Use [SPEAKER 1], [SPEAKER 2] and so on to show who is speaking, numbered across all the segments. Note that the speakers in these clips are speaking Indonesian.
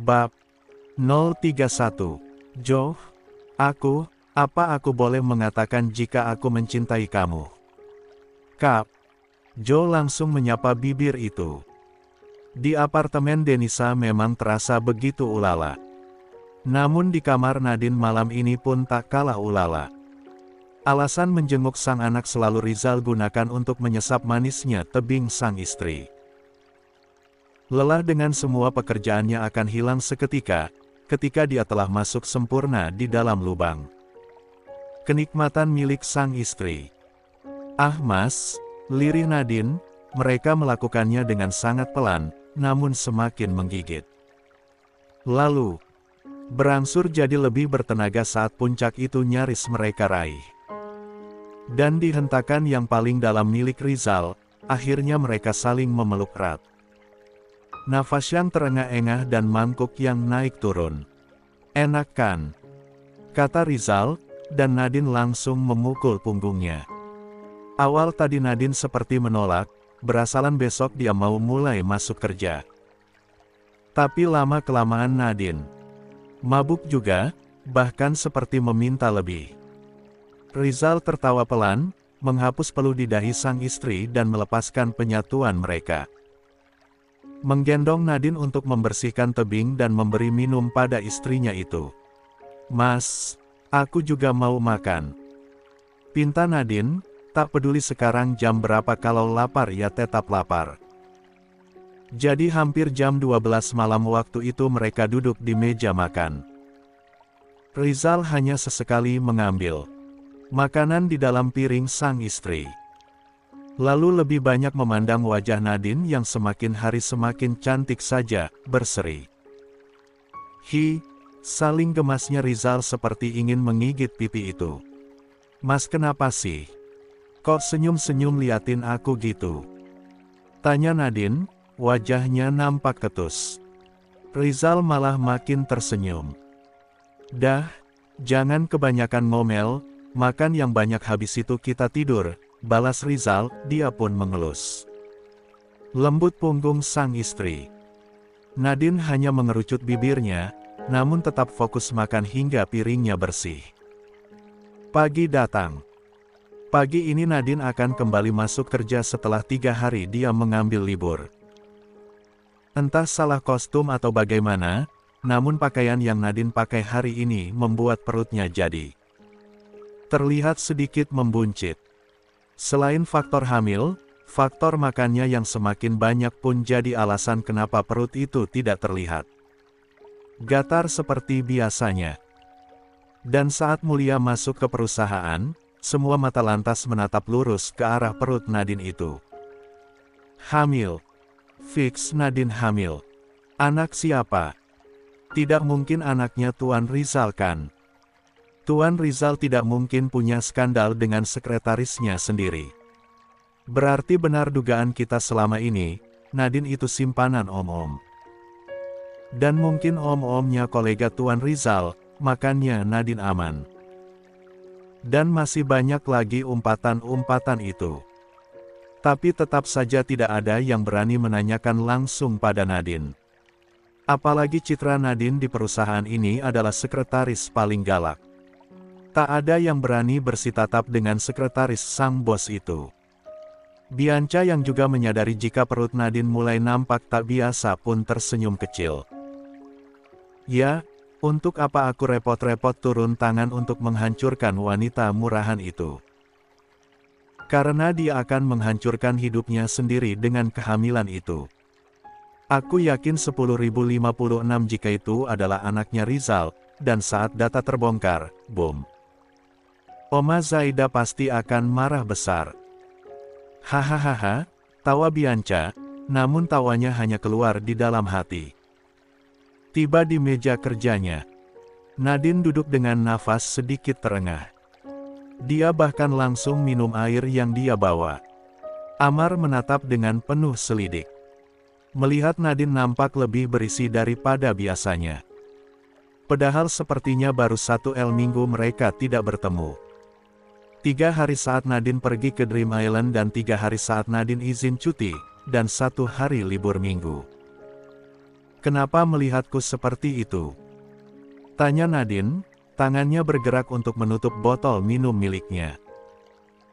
[SPEAKER 1] Bab 031. Joe, apa aku boleh mengatakan jika aku mencintai kamu? Kap. Joe langsung menyapa bibir itu. Di apartemen Denisa memang terasa begitu ulala. Namun di kamar Nadine malam ini pun tak kalah ulala. Alasan menjenguk sang anak selalu Rizal gunakan untuk menyesap manisnya tebing sang istri. Lelah dengan semua pekerjaannya akan hilang seketika, ketika dia telah masuk sempurna di dalam lubang. Kenikmatan milik sang istri. Ah mas, lirih Nadine, mereka melakukannya dengan sangat pelan, namun semakin menggigit. Lalu, berangsur jadi lebih bertenaga saat puncak itu nyaris mereka raih. Dan di hentakan yang paling dalam milik Rizal, akhirnya mereka saling memeluk erat. Nafas yang terengah-engah dan mangkuk yang naik turun. Enak kan? Kata Rizal, dan Nadine langsung memukul punggungnya. Awal tadi Nadine seperti menolak, berasalan besok dia mau mulai masuk kerja. Tapi lama-kelamaan Nadine mabuk juga, bahkan seperti meminta lebih. Rizal tertawa pelan, menghapus peluh di dahi sang istri dan melepaskan penyatuan mereka. Menggendong Nadine untuk membersihkan tebing dan memberi minum pada istrinya itu. Mas, aku juga mau makan. Pinta Nadine, tak peduli sekarang jam berapa kalau lapar ya tetap lapar. Jadi hampir jam 12 malam waktu itu mereka duduk di meja makan. Rizal hanya sesekali mengambil makanan di dalam piring sang istri. Lalu lebih banyak memandang wajah Nadine yang semakin hari semakin cantik saja, berseri. Saling gemasnya Rizal seperti ingin menggigit pipi itu. Mas kenapa sih? Kok senyum-senyum liatin aku gitu? Tanya Nadine, wajahnya nampak ketus. Rizal malah makin tersenyum. Dah, jangan kebanyakan ngomel, makan yang banyak habis itu kita tidur. Balas Rizal, dia pun mengelus lembut punggung sang istri. Nadine hanya mengerucut bibirnya, namun tetap fokus makan hingga piringnya bersih. Pagi datang. Pagi ini Nadine akan kembali masuk kerja setelah 3 hari dia mengambil libur. Entah salah kostum atau bagaimana, namun pakaian yang Nadine pakai hari ini membuat perutnya jadi terlihat sedikit membuncit. Selain faktor hamil, faktor makannya yang semakin banyak pun jadi alasan kenapa perut itu tidak terlihat gatar seperti biasanya. Dan saat Mulia masuk ke perusahaan, semua mata lantas menatap lurus ke arah perut Nadine itu. Hamil. Fix Nadine hamil. Anak siapa? Tidak mungkin anaknya Tuan Rizal kan? Tuan Rizal tidak mungkin punya skandal dengan sekretarisnya sendiri. Berarti benar dugaan kita selama ini, Nadine itu simpanan om-om. Dan mungkin om-omnya kolega Tuan Rizal, makanya Nadine aman. Dan masih banyak lagi umpatan-umpatan itu. Tapi tetap saja tidak ada yang berani menanyakan langsung pada Nadine. Apalagi citra Nadine di perusahaan ini adalah sekretaris paling galak. Tak ada yang berani bersitatap dengan sekretaris sang bos itu. Bianca yang juga menyadari jika perut Nadine mulai nampak tak biasa pun tersenyum kecil. Ya, untuk apa aku repot-repot turun tangan untuk menghancurkan wanita murahan itu? Karena dia akan menghancurkan hidupnya sendiri dengan kehamilan itu. Aku yakin 10.056 jika itu adalah anaknya Rizal, dan saat data terbongkar, boom. Oma Zaida pasti akan marah besar. Hahaha, tawa Bianca, namun tawanya hanya keluar di dalam hati. Tiba di meja kerjanya. Nadine duduk dengan nafas sedikit terengah. Dia bahkan langsung minum air yang dia bawa. Amar menatap dengan penuh selidik. Melihat Nadine nampak lebih berisi daripada biasanya. Padahal sepertinya baru 1 minggu mereka tidak bertemu. 3 hari saat Nadine pergi ke Dream Island dan 3 hari saat Nadine izin cuti, dan 1 hari libur minggu. Kenapa melihatku seperti itu? Tanya Nadine, tangannya bergerak untuk menutup botol minum miliknya.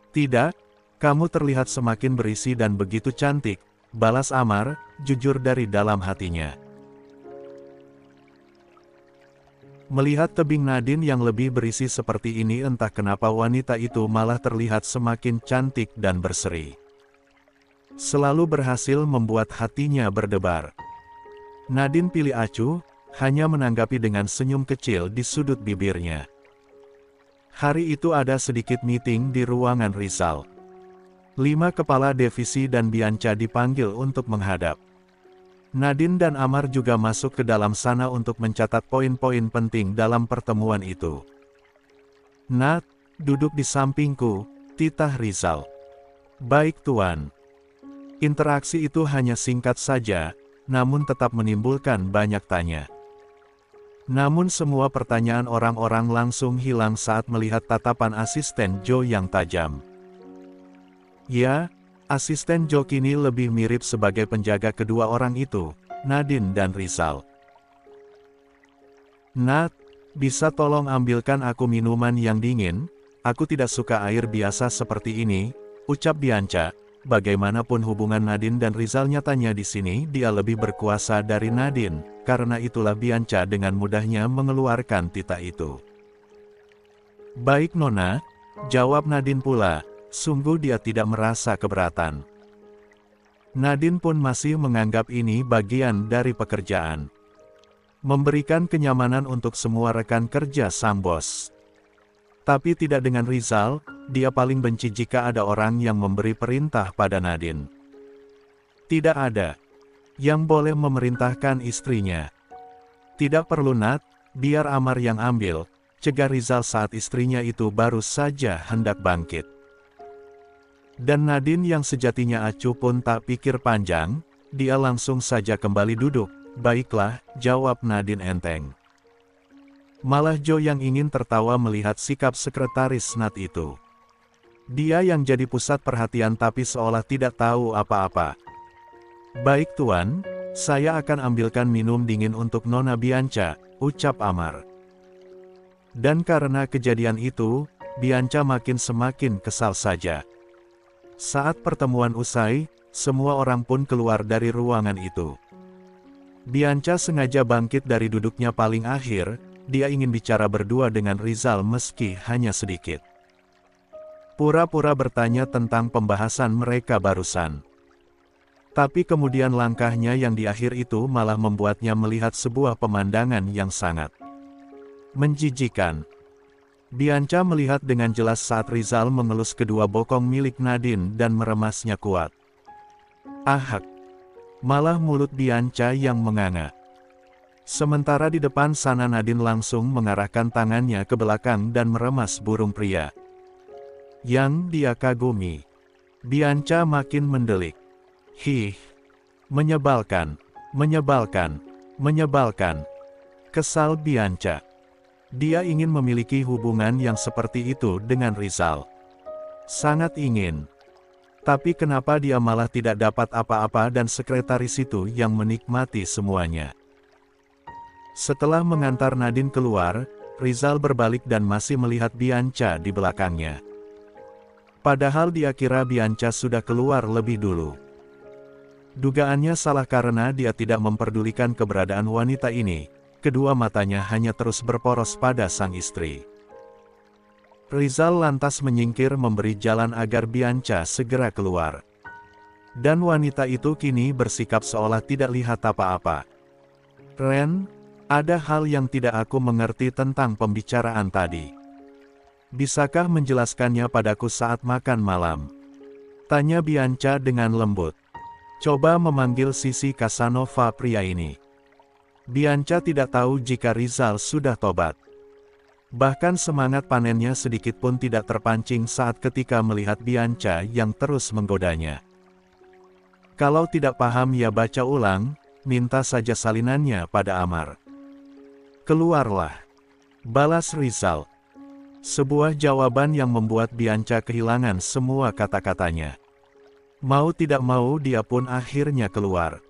[SPEAKER 1] Tidak, kamu terlihat semakin berisi dan begitu cantik, balas Amar, jujur dari dalam hatinya. Melihat tebing Nadine yang lebih berisi seperti ini, entah kenapa wanita itu malah terlihat semakin cantik dan berseri. Selalu berhasil membuat hatinya berdebar. Nadine pilih acuh, hanya menanggapi dengan senyum kecil di sudut bibirnya. Hari itu ada sedikit meeting di ruangan Rizal. 5 kepala divisi dan Bianca dipanggil untuk menghadap. Nadine dan Amar juga masuk ke dalam sana untuk mencatat poin-poin penting dalam pertemuan itu. Nat, duduk di sampingku, titah Rizal. Baik Tuan. Interaksi itu hanya singkat saja, namun tetap menimbulkan banyak tanya. Namun semua pertanyaan orang-orang langsung hilang saat melihat tatapan asisten Joe yang tajam. Ya, asisten Joe kini lebih mirip sebagai penjaga kedua orang itu, Nadine dan Rizal. Nat, bisa tolong ambilkan aku minuman yang dingin? Aku tidak suka air biasa seperti ini, ucap Bianca. Bagaimanapun hubungan Nadine dan Rizal, nyatanya di sini dia lebih berkuasa dari Nadine, karena itulah Bianca dengan mudahnya mengeluarkan titah itu. Baik Nona, jawab Nadine pula, sungguh dia tidak merasa keberatan. Nadine pun masih menganggap ini bagian dari pekerjaan. Memberikan kenyamanan untuk semua rekan kerja sang bos. Tapi tidak dengan Rizal, dia paling benci jika ada orang yang memberi perintah pada Nadine. Tidak ada yang boleh memerintahkan istrinya. Tidak perlu Nat, biar Amar yang ambil, cegah Rizal saat istrinya itu baru saja hendak bangkit. Dan Nadine yang sejatinya acuh pun tak pikir panjang, dia langsung saja kembali duduk. Baiklah, jawab Nadine enteng. Malah Joe yang ingin tertawa melihat sikap sekretaris Nat itu. Dia yang jadi pusat perhatian tapi seolah tidak tahu apa-apa. Baik Tuan, saya akan ambilkan minum dingin untuk Nona Bianca, ucap Amar. Dan karena kejadian itu, Bianca semakin kesal saja. Saat pertemuan usai, semua orang pun keluar dari ruangan itu. Bianca sengaja bangkit dari duduknya paling akhir, dia ingin bicara berdua dengan Rizal meski hanya sedikit. Pura-pura bertanya tentang pembahasan mereka barusan. Tapi kemudian langkahnya yang di akhir itu malah membuatnya melihat sebuah pemandangan yang sangat menjijikan. Bianca melihat dengan jelas saat Rizal mengelus kedua bokong milik Nadine dan meremasnya kuat. Ahak! Malah mulut Bianca yang menganga. Sementara di depan sana Nadine langsung mengarahkan tangannya ke belakang dan meremas burung pria yang dia kagumi. Bianca makin mendelik. Hih! Menyebalkan, menyebalkan, menyebalkan. Kesal Bianca. Dia ingin memiliki hubungan yang seperti itu dengan Rizal. Sangat ingin. Tapi kenapa dia malah tidak dapat apa-apa dan sekretaris itu yang menikmati semuanya. Setelah mengantar Nadine keluar, Rizal berbalik dan masih melihat Bianca di belakangnya. Padahal dia kira Bianca sudah keluar lebih dulu. Dugaannya salah karena dia tidak memperdulikan keberadaan wanita ini. Kedua matanya hanya terus berporos pada sang istri. Rizal lantas menyingkir memberi jalan agar Bianca segera keluar. Dan wanita itu kini bersikap seolah tidak lihat apa-apa. Ren, ada hal yang tidak aku mengerti tentang pembicaraan tadi. Bisakah menjelaskannya padaku saat makan malam? Tanya Bianca dengan lembut. Coba memanggil Sisi Casanova pria ini. Bianca tidak tahu jika Rizal sudah tobat. Bahkan semangat panennya sedikit pun tidak terpancing saat ketika melihat Bianca yang terus menggodanya. Kalau tidak paham ya baca ulang, minta saja salinannya pada Amar. Keluarlah, balas Rizal. Sebuah jawaban yang membuat Bianca kehilangan semua kata-katanya. Mau tidak mau dia pun akhirnya keluar.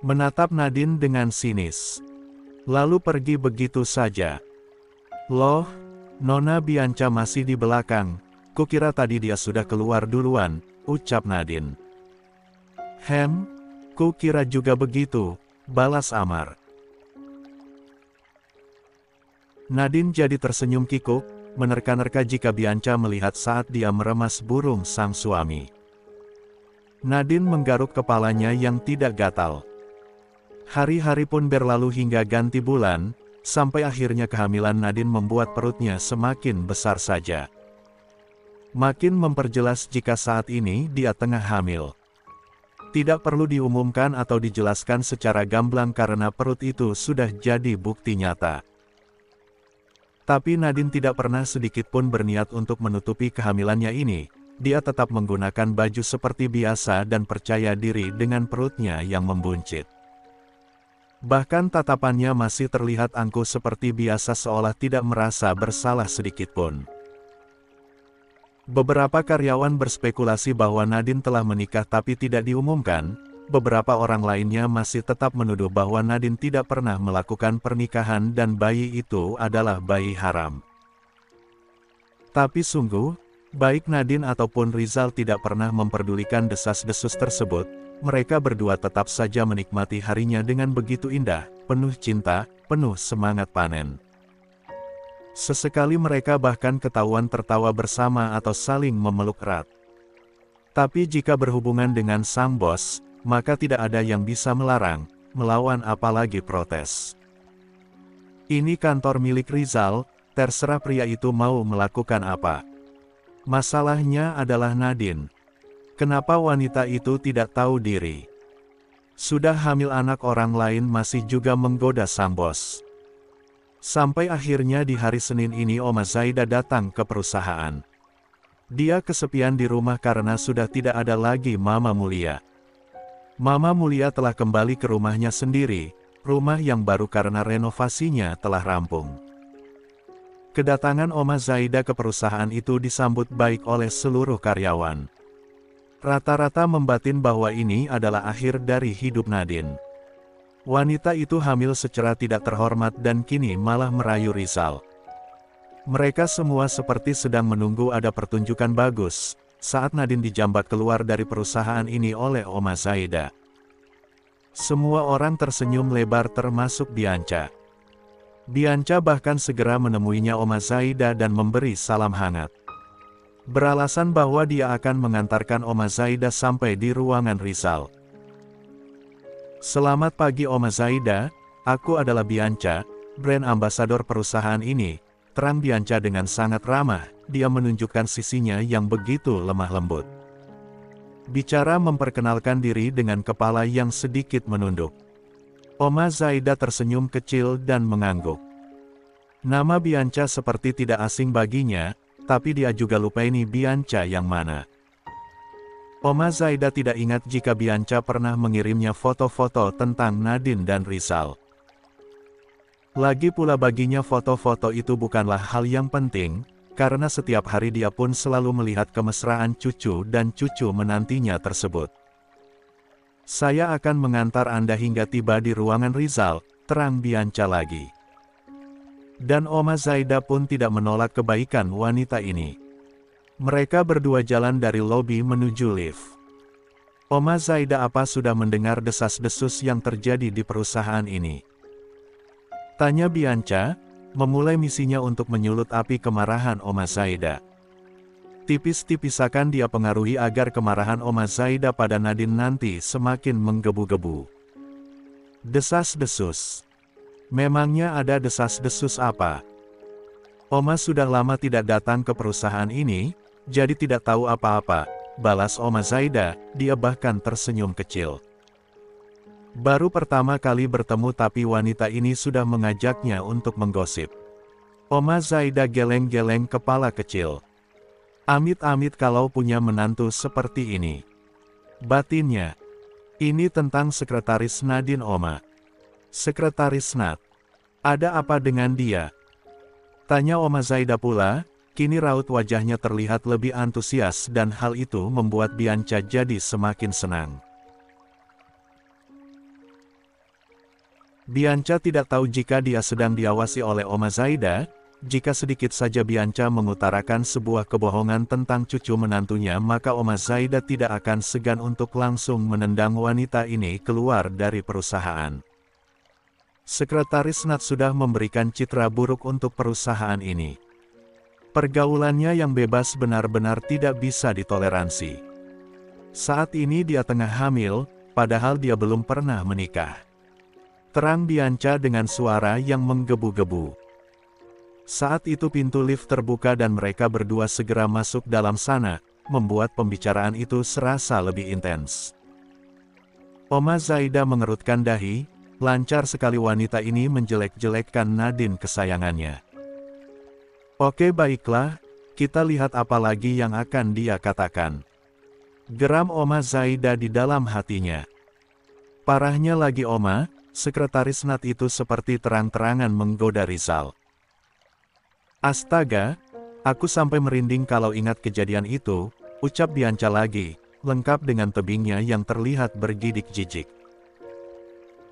[SPEAKER 1] menatap Nadine dengan sinis. Lalu pergi begitu saja. Loh, Nona Bianca masih di belakang, kukira tadi dia sudah keluar duluan, ucap Nadine. Kukira juga begitu, balas Amar. Nadine jadi tersenyum kikuk, menerka-nerka jika Bianca melihat saat dia meremas burung sang suami. Nadine menggaruk kepalanya yang tidak gatal. Hari-hari pun berlalu hingga ganti bulan, sampai akhirnya kehamilan Nadine membuat perutnya semakin besar saja. Makin memperjelas jika saat ini dia tengah hamil. Tidak perlu diumumkan atau dijelaskan secara gamblang karena perut itu sudah jadi bukti nyata. Tapi Nadine tidak pernah sedikit pun berniat untuk menutupi kehamilannya ini. Dia tetap menggunakan baju seperti biasa dan percaya diri dengan perutnya yang membuncit. Bahkan tatapannya masih terlihat angkuh seperti biasa seolah tidak merasa bersalah sedikit pun. Beberapa karyawan berspekulasi bahwa Nadine telah menikah tapi tidak diumumkan. Beberapa orang lainnya masih tetap menuduh bahwa Nadine tidak pernah melakukan pernikahan dan bayi itu adalah bayi haram. Tapi sungguh, baik Nadine ataupun Rizal tidak pernah memperdulikan desas-desus tersebut. Mereka berdua tetap saja menikmati harinya dengan begitu indah, penuh cinta, penuh semangat panen. Sesekali mereka bahkan ketahuan tertawa bersama atau saling memeluk erat. Tapi jika berhubungan dengan sang bos, maka tidak ada yang bisa melarang, melawan apalagi protes. Ini kantor milik Rizal, terserah pria itu mau melakukan apa. Masalahnya adalah Nadine. Kenapa wanita itu tidak tahu diri? Sudah hamil anak orang lain masih juga menggoda sang bos. Sampai akhirnya di hari Senin ini Oma Zaida datang ke perusahaan. Dia kesepian di rumah karena sudah tidak ada lagi Mama Mulia. Mama Mulia telah kembali ke rumahnya sendiri, rumah yang baru karena renovasinya telah rampung. Kedatangan Oma Zaida ke perusahaan itu disambut baik oleh seluruh karyawan. Rata-rata membatin bahwa ini adalah akhir dari hidup Nadine. Wanita itu hamil secara tidak terhormat dan kini malah merayu Rizal. Mereka semua seperti sedang menunggu ada pertunjukan bagus, saat Nadine dijambat keluar dari perusahaan ini oleh Oma Zaida. Semua orang tersenyum lebar termasuk Bianca. Bianca bahkan segera menemuinya Oma Zaida dan memberi salam hangat. Beralasan bahwa dia akan mengantarkan Oma Zaida sampai di ruangan Rizal. Selamat pagi Oma Zaida, aku adalah Bianca, brand ambasador perusahaan ini, terang Bianca dengan sangat ramah, dia menunjukkan sisinya yang begitu lemah lembut. Bicara memperkenalkan diri dengan kepala yang sedikit menunduk. Oma Zaida tersenyum kecil dan mengangguk. Nama Bianca seperti tidak asing baginya, tapi dia juga lupa ini Bianca yang mana. Oma Zaida tidak ingat jika Bianca pernah mengirimnya foto-foto tentang Nadine dan Rizal. Lagi pula baginya foto-foto itu bukanlah hal yang penting, karena setiap hari dia pun selalu melihat kemesraan cucu dan cucu menantinya tersebut. Saya akan mengantar Anda hingga tiba di ruangan Rizal, terang Bianca lagi. Dan Oma Zaida pun tidak menolak kebaikan wanita ini. Mereka berdua jalan dari lobi menuju lift. Oma Zaida apa sudah mendengar desas-desus yang terjadi di perusahaan ini? Tanya Bianca, memulai misinya untuk menyulut api kemarahan Oma Zaida. Tipis-tipis akan dia pengaruhi agar kemarahan Oma Zaida pada Nadine nanti semakin menggebu-gebu. Desas-desus. Memangnya ada desas-desus apa? Oma sudah lama tidak datang ke perusahaan ini, jadi tidak tahu apa-apa, balas Oma Zaida, dia bahkan tersenyum kecil. Baru pertama kali bertemu tapi wanita ini sudah mengajaknya untuk menggosip. Oma Zaida geleng-geleng kepala kecil. Amit-amit kalau punya menantu seperti ini. Batinnya. Ini tentang sekretaris Nadine Oma. Sekretaris Nat. Ada apa dengan dia? Tanya Oma Zaida pula, kini raut wajahnya terlihat lebih antusias dan hal itu membuat Bianca jadi semakin senang. Bianca tidak tahu jika dia sedang diawasi oleh Oma Zaida. Jika sedikit saja Bianca mengutarakan sebuah kebohongan tentang cucu menantunya, maka Oma Zaida tidak akan segan untuk langsung menendang wanita ini keluar dari perusahaan. Sekretaris Nat sudah memberikan citra buruk untuk perusahaan ini. Pergaulannya yang bebas benar-benar tidak bisa ditoleransi. Saat ini dia tengah hamil, padahal dia belum pernah menikah. Terang Bianca dengan suara yang menggebu-gebu. Saat itu pintu lift terbuka dan mereka berdua segera masuk dalam sana, membuat pembicaraan itu serasa lebih intens. Oma Zaida mengerutkan dahi, lancar sekali wanita ini menjelek-jelekkan Nadine kesayangannya. Oke baiklah, kita lihat apa lagi yang akan dia katakan. Geram Oma Zaida di dalam hatinya. Parahnya lagi Oma, sekretaris Nat itu seperti terang-terangan menggoda Rizal. Astaga, aku sampai merinding kalau ingat kejadian itu, ucap Bianca lagi, lengkap dengan tebingnya yang terlihat bergidik jijik.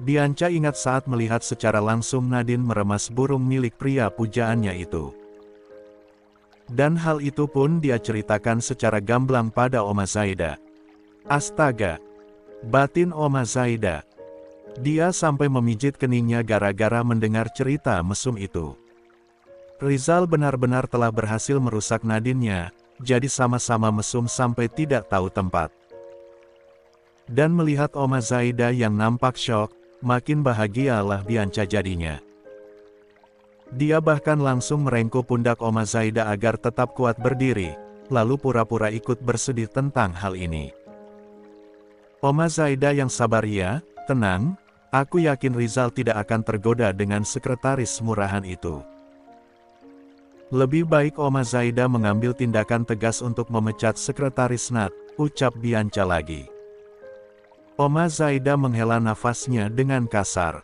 [SPEAKER 1] Bianca ingat saat melihat secara langsung Nadine meremas burung milik pria pujaannya itu. Dan hal itu pun dia ceritakan secara gamblang pada Oma Zaida. Astaga, batin Oma Zaida. Dia sampai memijit keningnya gara-gara mendengar cerita mesum itu. Rizal benar-benar telah berhasil merusak Nadine-nya, jadi sama-sama mesum sampai tidak tahu tempat. Dan melihat Oma Zaida yang nampak syok, makin bahagialah Bianca jadinya. Dia bahkan langsung merengkuh pundak Oma Zaida agar tetap kuat berdiri, lalu pura-pura ikut bersedih tentang hal ini. Oma Zaida yang sabar ya, tenang, aku yakin Rizal tidak akan tergoda dengan sekretaris murahan itu. Lebih baik Oma Zaida mengambil tindakan tegas untuk memecat sekretaris Nat, ucap Bianca lagi. Oma Zaida menghela nafasnya dengan kasar.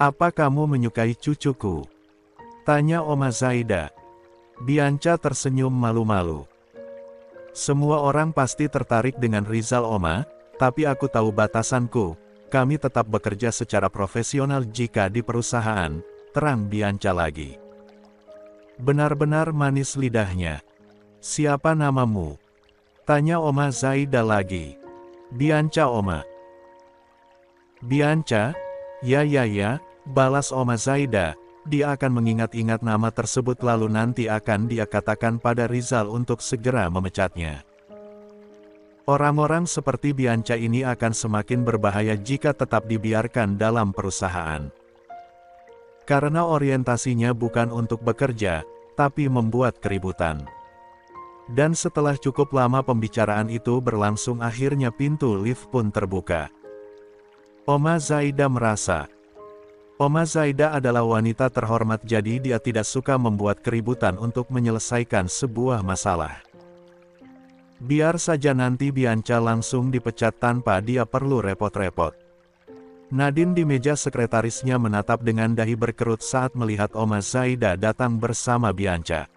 [SPEAKER 1] Apa kamu menyukai cucuku? Tanya Oma Zaida. Bianca tersenyum malu-malu. Semua orang pasti tertarik dengan Rizal Oma, tapi aku tahu batasanku, kami tetap bekerja secara profesional jika di perusahaan, terang Bianca lagi. Benar-benar manis lidahnya. Siapa namamu? Tanya Oma Zaida lagi. Bianca Oma. Bianca? Ya, balas Oma Zaida. Dia akan mengingat-ingat nama tersebut lalu nanti akan dia katakan pada Rizal untuk segera memecatnya. Orang-orang seperti Bianca ini akan semakin berbahaya jika tetap dibiarkan dalam perusahaan. Karena orientasinya bukan untuk bekerja, tapi membuat keributan. Dan setelah cukup lama pembicaraan itu berlangsung akhirnya pintu lift pun terbuka. Oma Zaida merasa. Oma Zaida adalah wanita terhormat jadi dia tidak suka membuat keributan untuk menyelesaikan sebuah masalah. Biar saja nanti Bianca langsung dipecat tanpa dia perlu repot-repot. Nadine di meja sekretarisnya menatap dengan dahi berkerut saat melihat Oma Zaida datang bersama Bianca.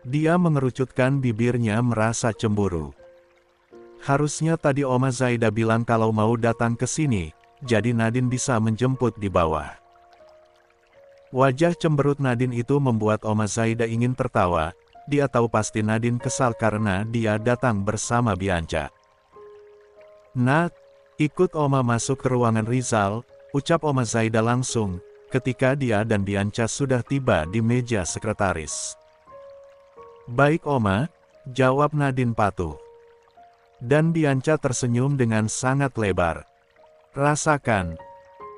[SPEAKER 1] Dia mengerucutkan bibirnya merasa cemburu. Harusnya tadi Oma Zaida bilang kalau mau datang ke sini, jadi Nadine bisa menjemput di bawah. Wajah cemberut Nadine itu membuat Oma Zaida ingin tertawa, dia tahu pasti Nadine kesal karena dia datang bersama Bianca. Nat, ikut Oma masuk ke ruangan Rizal, ucap Oma Zaida langsung, ketika dia dan Bianca sudah tiba di meja sekretaris. Baik Oma, jawab Nadine patuh. Dan Bianca tersenyum dengan sangat lebar. Rasakan,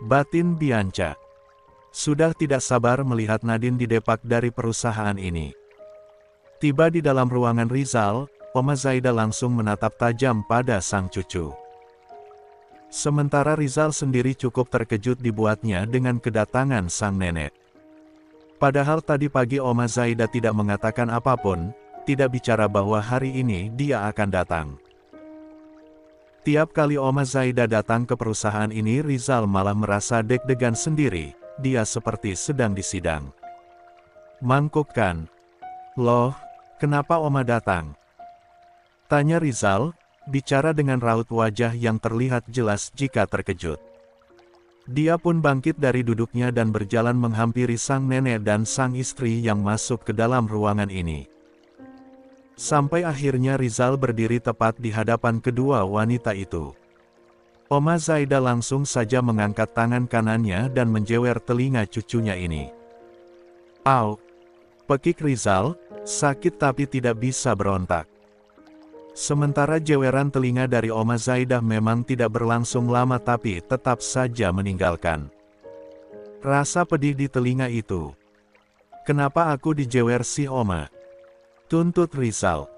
[SPEAKER 1] batin Bianca. Sudah tidak sabar melihat Nadine didepak dari perusahaan ini. Tiba di dalam ruangan Rizal, Oma Zaida langsung menatap tajam pada sang cucu. Sementara Rizal sendiri cukup terkejut dibuatnya dengan kedatangan sang nenek. Padahal tadi pagi Oma Zaida tidak mengatakan apapun, tidak bicara bahwa hari ini dia akan datang. Tiap kali Oma Zaida datang ke perusahaan ini Rizal malah merasa deg-degan sendiri, dia seperti sedang disidang. Mangkukkan. Loh, kenapa Oma datang? Tanya Rizal, bicara dengan raut wajah yang terlihat jelas jika terkejut. Dia pun bangkit dari duduknya dan berjalan menghampiri sang nenek dan sang istri yang masuk ke dalam ruangan ini. Sampai akhirnya Rizal berdiri tepat di hadapan kedua wanita itu. Oma Zaida langsung saja mengangkat tangan kanannya dan menjewer telinga cucunya ini. "Au!" pekik Rizal, sakit tapi tidak bisa berontak. Sementara jeweran telinga dari Oma Zaidah memang tidak berlangsung lama tapi tetap saja meninggalkan rasa pedih di telinga itu. "Kenapa aku dijewer si Oma?" tuntut Rizal.